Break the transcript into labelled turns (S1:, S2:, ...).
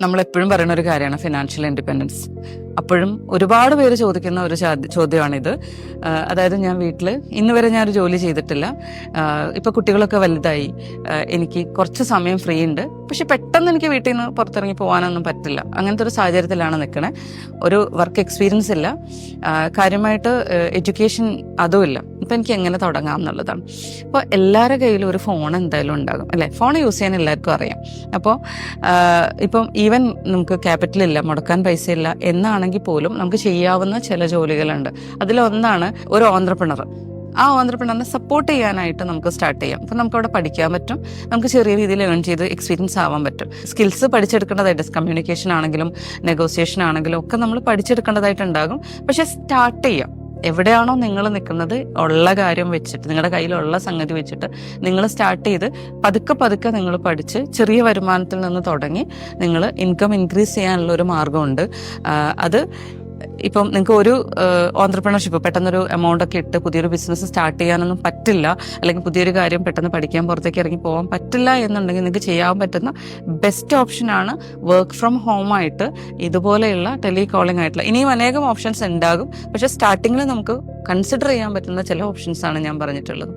S1: നമ്മളെപ്പോഴും പറയുന്ന ഒരു കാര്യമാണ് ഫിനാൻഷ്യൽ ഇൻഡിപെൻഡൻസ്. അപ്പോഴും ഒരുപാട് പേര് ചോദിക്കുന്ന ഒരു ചോദ്യമാണിത്. അതായത് ഞാൻ വീട്ടിൽ ഇന്ന് വരെ ഞാനൊരു ജോലി ചെയ്തിട്ടില്ല, ഇപ്പോൾ കുട്ടികളൊക്കെ വലുതായി, എനിക്ക് കുറച്ച് സമയം ഫ്രീ ഉണ്ട്, പക്ഷെ പെട്ടെന്ന് എനിക്ക് വീട്ടിൽ നിന്ന് പുറത്തിറങ്ങി പോകാനൊന്നും പറ്റില്ല. അങ്ങനത്തെ ഒരു സാഹചര്യത്തിലാണ് നിൽക്കണേ. ഒരു വർക്ക് എക്സ്പീരിയൻസ് ഇല്ല, കാര്യമായിട്ട് എഡ്യൂക്കേഷൻ അതുമില്ല. ഇപ്പം എനിക്ക് എങ്ങനെ തുടങ്ങാം എന്നുള്ളതാണ്. അപ്പോൾ എല്ലാവരുടെ കയ്യിലും ഒരു ഫോൺ എന്തായാലും ഉണ്ടാകും അല്ലേ? ഫോൺ യൂസ് ചെയ്യാൻ എല്ലാവർക്കും അറിയാം. അപ്പോൾ ഇപ്പം ഈവൻ നമുക്ക് ക്യാപിറ്റൽ ഇല്ല, മുടക്കാൻ പൈസ ഇല്ല എന്നാണെങ്കിൽ പോലും നമുക്ക് ചെയ്യാവുന്ന ചില ജോലികളുണ്ട്. അതിലൊന്നാണ് ഒരു ഓൺട്രപ്രണർ. ആ ഓൺട്രപ്രണറിനെ സപ്പോർട്ട് ചെയ്യാനായിട്ട് നമുക്ക് സ്റ്റാർട്ട് ചെയ്യാം. അപ്പം നമുക്ക് അവിടെ പഠിക്കാൻ പറ്റും, നമുക്ക് ചെറിയ രീതിയിൽ ഏൺ ചെയ്ത് എക്സ്പീരിയൻസ് ആവാൻ പറ്റും. സ്കിൽസ് പഠിച്ചെടുക്കേണ്ടതായിട്ട്, കമ്മ്യൂണിക്കേഷൻ ആണെങ്കിലും നെഗോസിയേഷൻ ആണെങ്കിലും ഒക്കെ നമ്മൾ പഠിച്ചെടുക്കേണ്ടതായിട്ടുണ്ടാകും. പക്ഷെ സ്റ്റാർട്ട് ചെയ്യാം. എവിടെയാണോ നിങ്ങൾ നിൽക്കുന്നത് ഉള്ള കാര്യം വെച്ചിട്ട്, നിങ്ങളുടെ കയ്യിലുള്ള സംഗതി വെച്ചിട്ട് നിങ്ങൾ സ്റ്റാർട്ട് ചെയ്ത് പതുക്കെ പതുക്കെ നിങ്ങൾ പഠിച്ച് ചെറിയ വരുമാനത്തിൽ നിന്ന് തുടങ്ങി നിങ്ങൾ ഇൻകം ഇൻക്രീസ് ചെയ്യാനുള്ള ഒരു മാർഗമുണ്ട്. അത് ഇപ്പം നിങ്ങൾക്ക് ഒരു ഓൺട്രപ്രണർഷിപ്പ് പെട്ടെന്നൊരു എമൗണ്ട് ഒക്കെ ഇട്ട് പുതിയൊരു ബിസിനസ് സ്റ്റാർട്ട് ചെയ്യാനൊന്നും പറ്റില്ല, അല്ലെങ്കിൽ പുതിയൊരു കാര്യം പെട്ടെന്ന് പഠിക്കാൻ പുറത്തേക്ക് ഇറങ്ങി പോകാൻ പറ്റില്ല എന്നുണ്ടെങ്കിൽ നിങ്ങൾക്ക് ചെയ്യാൻ പറ്റുന്ന ബെസ്റ്റ് ഓപ്ഷനാണ് വർക്ക് ഫ്രം ഹോം ആയിട്ട് ഇതുപോലെയുള്ള ടെലികോളിംഗ് ആയിട്ടുള്ള. ഇനിയും അനേകം ഓപ്ഷൻസ് ഉണ്ടാകും, പക്ഷെ സ്റ്റാർട്ടിങ്ങിൽ നമുക്ക് കൺസിഡർ ചെയ്യാൻ പറ്റുന്ന ചില ഓപ്ഷൻസ് ആണ് ഞാൻ പറഞ്ഞിട്ടുള്ളത്.